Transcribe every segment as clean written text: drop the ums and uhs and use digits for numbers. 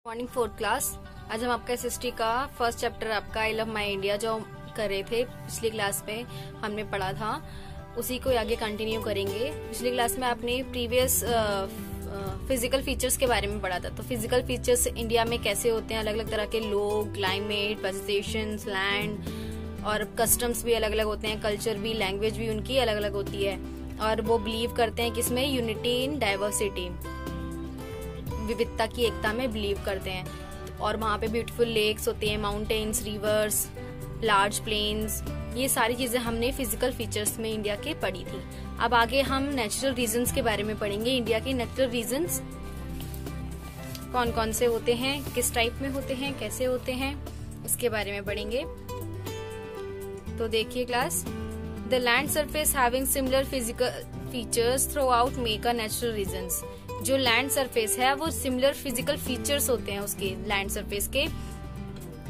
Morning fourth class. आज हम आपका एसएसटी का फर्स्ट चैप्टर आपका आई लव माई इंडिया जो कर रहे थे पिछली क्लास में हमने पढ़ा था, उसी को आगे कंटिन्यू करेंगे। पिछली क्लास में आपने प्रीवियस फिजिकल फीचर्स के बारे में पढ़ा था। तो फिजिकल फीचर्स इंडिया में कैसे होते हैं, अलग अलग तरह के लोग, क्लाइमेट, वेजिटेशन, लैंड और कस्टम्स भी अलग अलग होते हैं, कल्चर भी, लैंग्वेज भी उनकी अलग अलग होती है। और वो बिलीव करते हैं किसमें, यूनिटी इन डाइवर्सिटी, विविधता की एकता में बिलीव करते हैं। और वहाँ पे ब्यूटीफुल लेक्स होते हैं, माउंटेन्स, रिवर्स, लार्ज प्लेन्स, ये सारी चीजें हमने फिजिकल फीचर्स में इंडिया के पढ़ी थी। अब आगे हम नेचुरल रीजंस के बारे में पढ़ेंगे। इंडिया के नेचुरल रीजंस कौन कौन से होते हैं, किस टाइप में होते हैं, कैसे होते हैं, इसके बारे में पढ़ेंगे। तो देखिए class, the land surface having similar physical features through out make a natural reasons. जो लैंड सरफेस है वो सिमिलर फिजिकल फीचर्स होते हैं उसके, लैंड सरफेस के,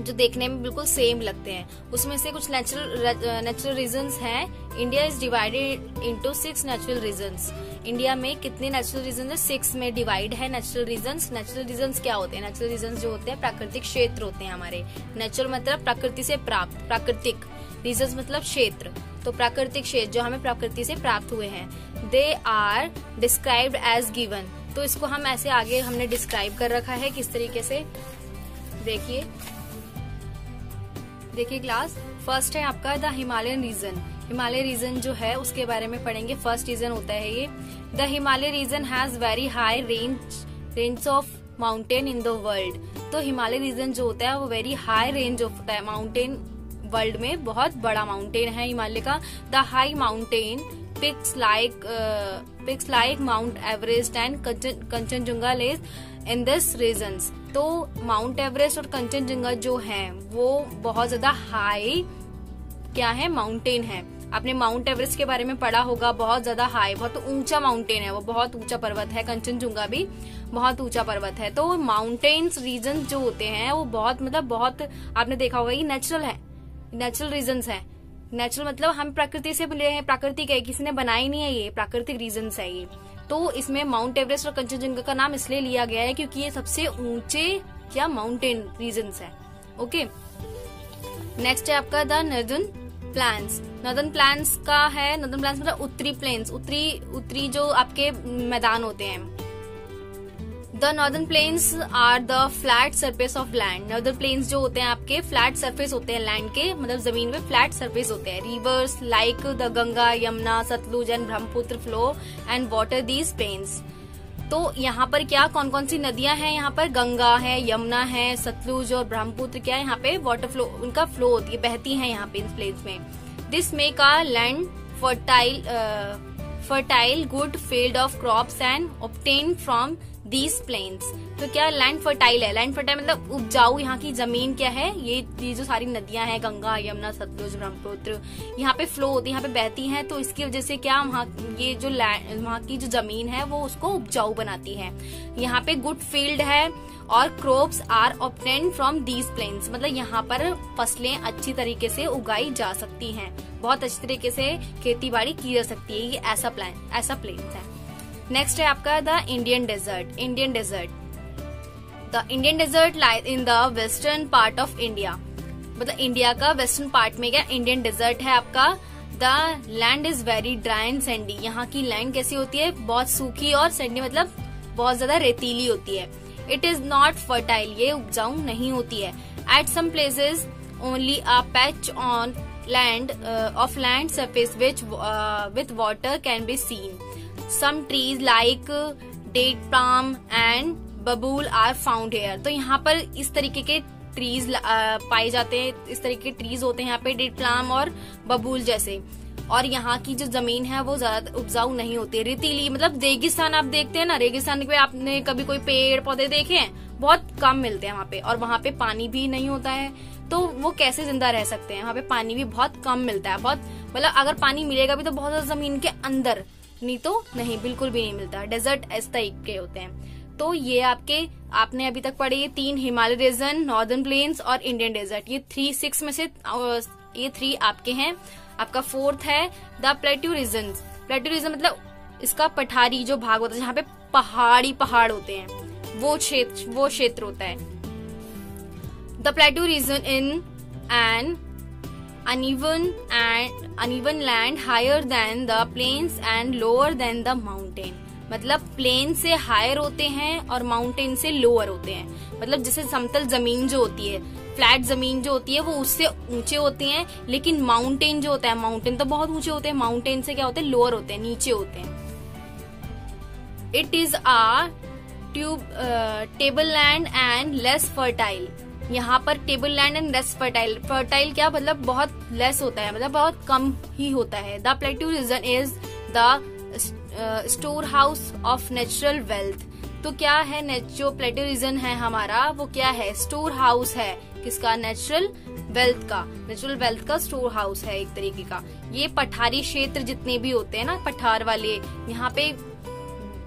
जो देखने में बिल्कुल सेम लगते हैं। उसमें से कुछ नेचुरल रीजंस हैं। India is divided into 6 natural reasons. India में कितने नेचुरल रीजंस है? 6 में डिवाइड है नेचुरल रीजंस। नेचुरल रीजंस क्या होते हैं? नेचुरल रीजंस जो होते हैं प्राकृतिक क्षेत्र होते हैं हमारे। नेचुरल मतलब प्रकृति से प्राप्त, प्राकृतिक, रीजंस मतलब क्षेत्र। तो प्राकृतिक क्षेत्र जो हमें प्रकृति से प्राप्त हुए हैं, they are described as given. तो इसको हम ऐसे आगे हमने डिस्क्राइब कर रखा है किस तरीके से, देखिए क्लास। फर्स्ट है आपका the Himalayan region. Himalaya region जो है उसके बारे में पढ़ेंगे। फर्स्ट रीजन होता है ये, the Himalaya region has very high range of mountain in the world. तो हिमालय रीजन जो होता है वो very high range of mountain, world में बहुत बड़ा माउंटेन है हिमालय का। The high mountain peaks like Mount Everest and Kanchenjunga lies in this regions. तो माउंट एवरेस्ट और कंचनजुंगा जो हैं वो बहुत ज्यादा हाई क्या है, माउंटेन है। आपने माउंट एवरेस्ट के बारे में पढ़ा होगा, बहुत ज्यादा हाई, बहुत ऊंचा माउंटेन है, वो बहुत ऊंचा पर्वत है। कंचनजुंगा भी बहुत ऊंचा पर्वत है। तो माउंटेन्स रीजन जो होते हैं वो बहुत बहुत आपने देखा होगा ये नेचुरल है, नेचुरल रीजंस है। नेचुरल मतलब हम प्रकृति से मिले हैं, प्राकृतिक है, किसी ने बनाई नहीं है, ये प्राकृतिक रीजंस है ये। तो इसमें माउंट एवरेस्ट और कंचनजुंगा का नाम इसलिए लिया गया है क्योंकि ये सबसे ऊंचे क्या माउंटेन रीजंस है। ओके, नेक्स्ट है आपका the northern plains. Northern plains का है, नॉर्दर्न प्लेन्स मतलब उत्तरी प्लेन्स, उत्तरी जो आपके मैदान होते हैं। The northern plains are the flat surface of land. Northern plains जो होते हैं आपके फ्लैट सरफेस होते हैं लैंड के, मतलब जमीन में फ्लैट सरफेस होते हैं। Rivers like the Ganga, Yamuna, Sutlej and Brahmaputra flow and water these plains. तो यहाँ पर क्या कौन कौन सी नदियां हैं? यहाँ पर गंगा है, यमुना है, सतलुज और ब्रह्मपुत्र क्या है, यहाँ पे वाटर फ्लो, उनका फ्लो होती है, बहती है यहाँ पे इन प्लेन्स में। This make a land fertile good field of crops and obtain from these plains. तो क्या लैंड फर्टाइल है? लैंड फर्टाइल मतलब उपजाऊ, यहाँ की जमीन क्या है, ये जो सारी नदियां हैं गंगा, यमुना, सतलुज, ब्रह्मपुत्र, यहाँ पे फ्लो होती है, यहाँ पे बहती हैं। तो इसकी वजह से क्या वहाँ ये जो वहाँ की जो जमीन है वो उसको उपजाऊ बनाती है। यहाँ पे गुड फील्ड है और crops are obtained from these plains, मतलब यहाँ पर फसलें अच्छी तरीके से उगाई जा सकती हैं, बहुत अच्छी तरीके से खेती बाड़ी की जा सकती है। ये ऐसा प्लेन्स है। नेक्स्ट है आपका the Indian desert. Indian desert, the Indian desert lies in the western part of India. मतलब इंडिया का वेस्टर्न पार्ट में क्या इंडियन डेजर्ट है आपका। The land is very dry and sandy. यहाँ की लैंड कैसी होती है? बहुत सूखी और सैंडी मतलब बहुत ज्यादा रेतीली होती है। इट इज नॉट फर्टाइल, ये उपजाऊ नहीं होती है। At some places only a patch on land of land surface with water can be seen. Some trees like date palm and babul are found here। तो यहाँ पर इस तरीके के ट्रीज पाए जाते हैं, इस तरीके के ट्रीज होते हैं यहाँ पे, डेट प्लाम और बबूल जैसे। और यहाँ की जो जमीन है वो ज्यादा उपजाऊ नहीं होती है, रेतीली, मतलब रेगिस्तान आप देखते हैं ना, रेगिस्तान पे आपने कभी कोई पेड़ पौधे देखे हैं? बहुत कम मिलते हैं वहाँ पे, और वहाँ पे पानी भी नहीं होता है। तो वो कैसे जिंदा रह सकते हैं? वहाँ पे पानी भी बहुत कम मिलता है, बहुत मतलब अगर पानी मिलेगा भी तो बहुत ज्यादा जमीन के अंदर, नहीं तो नहीं, बिल्कुल भी नहीं मिलता। डेजर्ट इस टाइप के होते हैं। तो ये आपने अभी तक पढ़े ये 3, हिमालय रीजन, नॉर्दर्न प्लेन्स और इंडियन डेजर्ट। ये 6 में से ये 3 आपके हैं। आपका 4th है the plateau region. Plateau region मतलब इसका पठारी जो भाग होता है जहाँ पे पहाड़ होते हैं, वो क्षेत्र होता है। The plateau region in an uneven land higher than the plains and lower than the mountain। मतलब प्लेन से हायर होते हैं और माउंटेन से लोअर होते हैं। मतलब जैसे समतल जमीन जो होती है, फ्लैट जमीन जो होती है वो उससे ऊंचे होते हैं, लेकिन माउंटेन जो होता है, माउंटेन तो बहुत ऊंचे होते हैं, माउंटेन से क्या होते हैं, लोअर होते हैं, नीचे होते हैं। It is a table land and less fertile. यहाँ पर table land and less fertile, fertile क्या मतलब बहुत लेस होता है, मतलब बहुत कम ही होता है। The plateau region is the store house of natural wealth. तो क्या है, जो प्लेटू रीजन है हमारा वो क्या है, स्टोर हाउस है किसका, नेचुरल वेल्थ का स्टोर हाउस है एक तरीके का। ये पठारी क्षेत्र जितने भी होते हैं ना, पठार वाले, यहाँ पे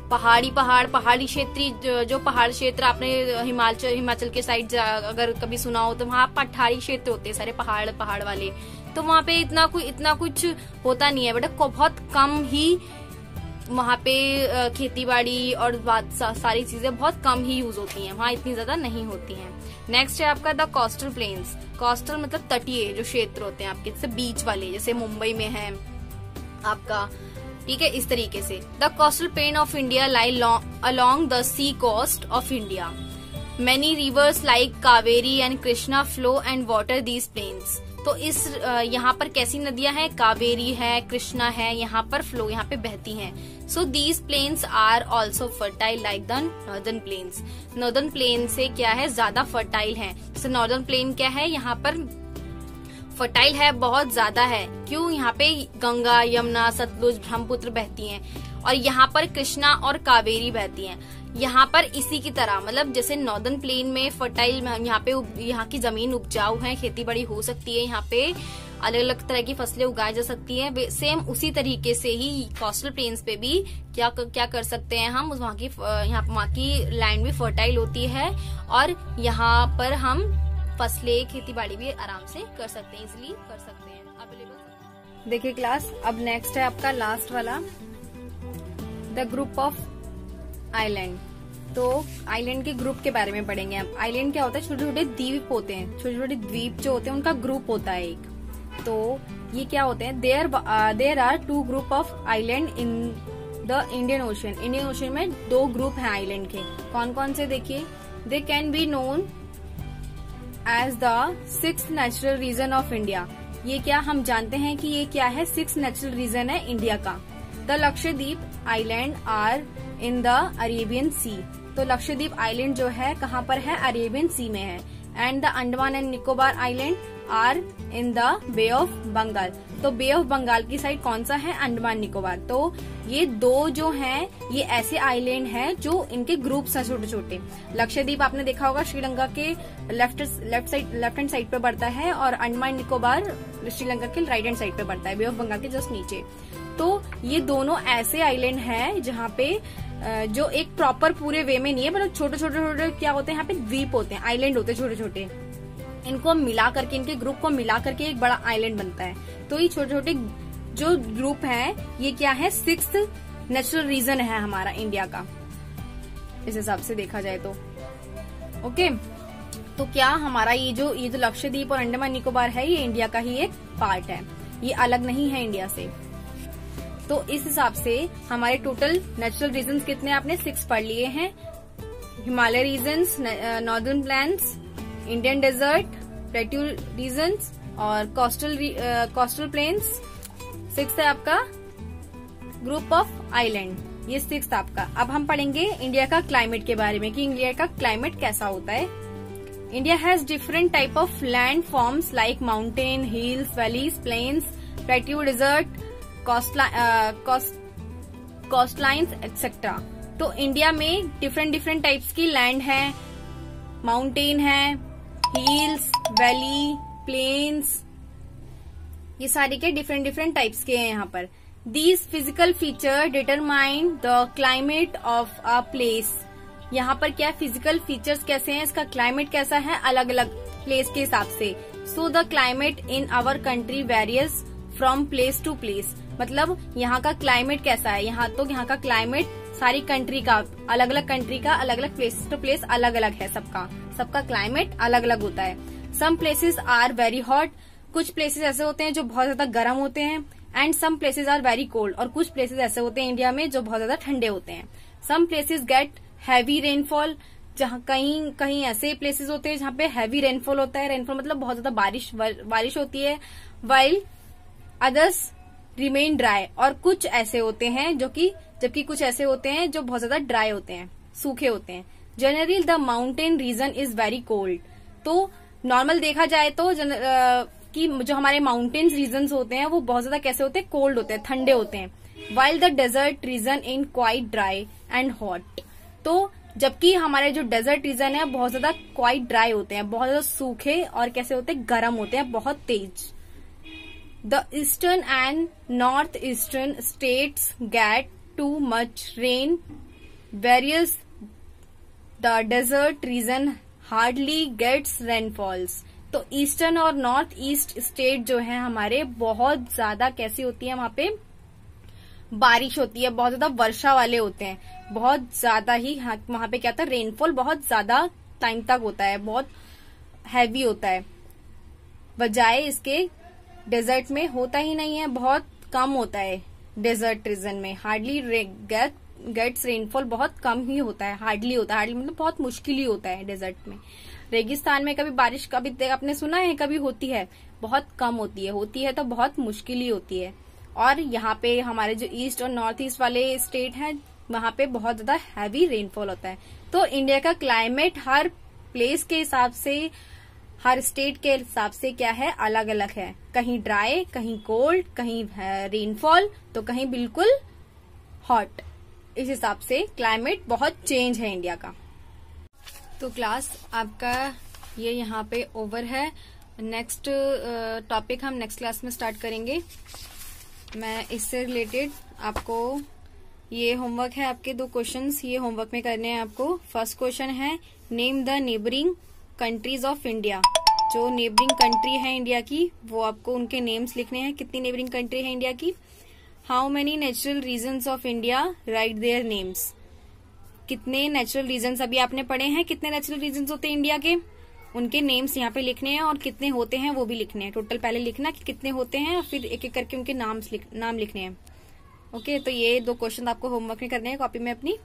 पहाड़ी क्षेत्र, जो पहाड़ क्षेत्र आपने हिमाचल के साइड अगर कभी सुना हो तो वहाँ पठारी क्षेत्र होते हैं सारे पहाड़ वाले। तो वहाँ पे इतना कुछ होता नहीं है बेटा, बहुत कम ही वहाँ पे खेती बाड़ी और सारी चीजें बहुत कम ही यूज होती हैं, वहाँ इतनी ज्यादा नहीं होती हैं। नेक्स्ट है आपका द कोस्टल प्लेन्स। कोस्टल मतलब तटीय जो क्षेत्र होते हैं आपके, जैसे बीच वाले, जैसे मुंबई में है आपका, ठीक है, इस तरीके से। The coastal plain of India lie along the sea coast of India. Many rivers like Kaveri and Krishna flow and water these plains. तो इस यहाँ पर कैसी नदियां हैं, कावेरी है, कृष्णा है, यहाँ पर फ्लो, यहाँ पे बहती हैं। So these plains are also fertile like the northern plains. Northern plain से क्या है, ज्यादा फर्टाइल है। जैसे नॉर्दर्न प्लेन क्या है, यहाँ पर फर्टाइल है, बहुत ज्यादा है। क्यों, यहाँ पे गंगा, यमुना, सतलुज, ब्रह्मपुत्र बहती हैं, और यहाँ पर कृष्णा और कावेरी बहती हैं। यहाँ पर इसी की तरह, मतलब जैसे नॉर्दर्न प्लेन में फर्टाइल, यहाँ की जमीन उपजाऊ है, खेती बाड़ी हो सकती है, यहाँ पे अलग अलग तरह की फसलें उगाई जा सकती हैं। सेम उसी तरीके से ही कोस्टल प्लेन्स पे भी क्या कर सकते हैं हम, वहाँ की लैंड भी फर्टाइल होती है, और यहाँ पर हम फसलें, खेती बाड़ी भी आराम से कर सकते हैं, इजिली कर सकते हैं, अवेलेबल। देखिए क्लास, अब नेक्स्ट है आपका लास्ट वाला, द ग्रुप ऑफ आइलैंड। तो आइलैंड के ग्रुप के बारे में पढ़ेंगे हम। आइलैंड क्या होता है, छोटे छोटे द्वीप होते हैं, छोटे छोटे द्वीप जो होते हैं उनका ग्रुप होता है एक। तो ये क्या होते हैं, there are 2 group of island in the Indian ocean. Indian ocean में 2 ग्रुप हैं आइलैंड के। कौन कौन से, देखिए, they can be known as the 6th natural region of India. ये क्या हम जानते हैं कि ये क्या है, 6th नेचुरल रीजन है इंडिया का। The Lakshadweep island are in the Arabian sea. तो लक्षद्वीप आइलैंड जो है कहाँ पर है, अरेबियन सी में है। And the Andaman and Nicobar island are in the bay of Bengal. तो बे ऑफ बंगाल की साइड कौन सा है, अंडमान निकोबार। तो ये 2 जो हैं ये ऐसे आइलैंड हैं जो इनके ग्रुप्स हैं छोटे छोटे। लक्षद्वीप आपने देखा होगा श्रीलंका के लेफ्ट हैंड साइड पे पड़ता है, और अंडमान निकोबार श्रीलंका के राइट हैंड साइड पे पड़ता है, बे ऑफ बंगाल के जस्ट नीचे। तो ये दोनों ऐसे आइलैंड हैं जहाँ पे जो एक प्रॉपर पूरे वे में नहीं है, मतलब छोटे छोटे क्या होते हैं, यहाँ पे द्वीप होते हैं, आइलैंड होते हैं छोटे छोटे। इनको मिला करके, इनके ग्रुप को मिला करके एक बड़ा आइलैंड बनता है। तो ये छोटे छोटे जो ग्रुप हैं ये क्या है, 6th नेचुरल रीजन है हमारा इंडिया का, इस हिसाब से देखा जाए तो। ओके, तो क्या हमारा ये जो लक्षद्वीप और अंडमान निकोबार है ये इंडिया का ही एक पार्ट है, ये अलग नहीं है इंडिया से। तो इस हिसाब से हमारे टोटल नेचुरल रीजन्स कितने, आपने 6 पढ़ लिए हैं। Himalaya regions, northern plains, Indian desert, plateau regions और कोस्टल प्लेन्स। 6th है आपका ग्रुप ऑफ आइलैंड, ये 6th आपका। अब हम पढ़ेंगे इंडिया का क्लाइमेट के बारे में कि इंडिया का क्लाइमेट कैसा होता है। India has different type of land forms like mountain, hills, valleys, plains, plateau desert, coastlines etcetera. तो इंडिया में डिफरेंट टाइप्स की लैंड है, माउंटेन है, हिल्स, वैली, प्लेन्स, ये सारे के डिफरेंट टाइप्स के हैं यहाँ पर। These physical feature determine the climate of a place. यहाँ पर क्या फिजिकल फीचर्स कैसे हैं, इसका क्लाइमेट कैसा है, अलग अलग प्लेस के हिसाब से। So the climate in our country varies from place to place, मतलब यहाँ का क्लाइमेट कैसा है। यहाँ का क्लाइमेट सारी कंट्री का, अलग अलग कंट्री का, अलग अलग प्लेस टू प्लेस अलग अलग है। सबका क्लाइमेट अलग अलग होता है। Some places are very hot, कुछ प्लेसेस ऐसे होते हैं जो बहुत ज्यादा गर्म होते हैं। And some places are very cold, और कुछ प्लेसेस ऐसे होते हैं इंडिया में जो बहुत ज्यादा ठंडे होते हैं। Some places get heavy rainfall, जहाँ कहीं ऐसे प्लेसेस होते हैं जहाँ पे हैवी रेनफॉल होता है। रेनफॉल मतलब बहुत ज्यादा बारिश होती है। वाइल अदर्स रिमेन ड्राई, और कुछ ऐसे होते हैं जबकि कुछ ऐसे होते हैं जो बहुत ज्यादा ड्राई होते हैं, सूखे होते हैं। Generally the mountain region is very cold, तो नॉर्मल देखा जाए तो कि जो हमारे माउंटेन्स रीजन होते हैं वो बहुत ज्यादा कैसे होते हैं, कोल्ड होते हैं, ठंडे होते हैं। While the desert region in quite dry and hot, तो जबकि हमारे जो डेजर्ट रीजन है बहुत ज्यादा क्वाइट ड्राई होते हैं, बहुत ज्यादा सूखे और कैसे होते हैं, गर्म होते हैं, बहुत तेज। The eastern and north eastern states get too much rain, whereas the desert region hardly gets rainfalls. तो ईस्टर्न और नॉर्थ ईस्ट स्टेट जो है हमारे, बहुत ज्यादा कैसी होती है, वहां पे बारिश होती है, बहुत ज्यादा वर्षा वाले होते हैं, बहुत ज्यादा ही वहां पे क्या होता है, रेनफॉल बहुत ज्यादा टाइम तक होता है, बहुत हैवी होता है। बजाय इसके डेजर्ट में होता ही नहीं है, बहुत कम होता है डेजर्ट रीजन में। हार्डली गेट्स रेनफॉल, बहुत कम ही होता है, हार्डली होता है, हार्डली मतलब बहुत मुश्किल ही होता है डेजर्ट में। रेगिस्तान में कभी बारिश कभी आपने सुना है, कभी होती है, बहुत कम होती है तो बहुत मुश्किल ही होती है। और यहाँ पे हमारे जो ईस्ट और नॉर्थ ईस्ट वाले स्टेट हैं वहां पे बहुत ज्यादा हैवी रेनफॉल होता है। तो इंडिया का क्लाइमेट हर प्लेस के हिसाब से, हर स्टेट के हिसाब से क्या है, अलग अलग है। कहीं ड्राई, कहीं कोल्ड, कहीं रेनफॉल, तो कहीं बिल्कुल हॉट। इस हिसाब से क्लाइमेट बहुत चेंज है इंडिया का। तो क्लास आपका ये यहाँ पे ओवर है। नेक्स्ट टॉपिक हम नेक्स्ट क्लास में स्टार्ट करेंगे। मैं इससे रिलेटेड आपको ये होमवर्क है, आपके 2 क्वेश्चंस ये होमवर्क में करने हैं आपको। फर्स्ट क्वेश्चन है name the neighbouring countries of India. जो नेबरिंग कंट्री है इंडिया की वो आपको उनके नेम्स लिखने हैं। कितनी नेबरिंग कंट्री है इंडिया की। How many natural regions of India, write their names. कितने नेचुरल रीजन्स अभी आपने पढ़े हैं, कितने नेचुरल रीजन्स होते हैं इंडिया के, उनके नेम्स यहाँ पे लिखने हैं, और कितने होते हैं वो भी लिखने हैं। टोटल पहले लिखना कि कितने होते हैं, फिर एक एक करके उनके नाम लिखने हैं। ओके, तो ये 2 क्वेश्चन आपको होमवर्क में करने हैं कॉपी में अपनी।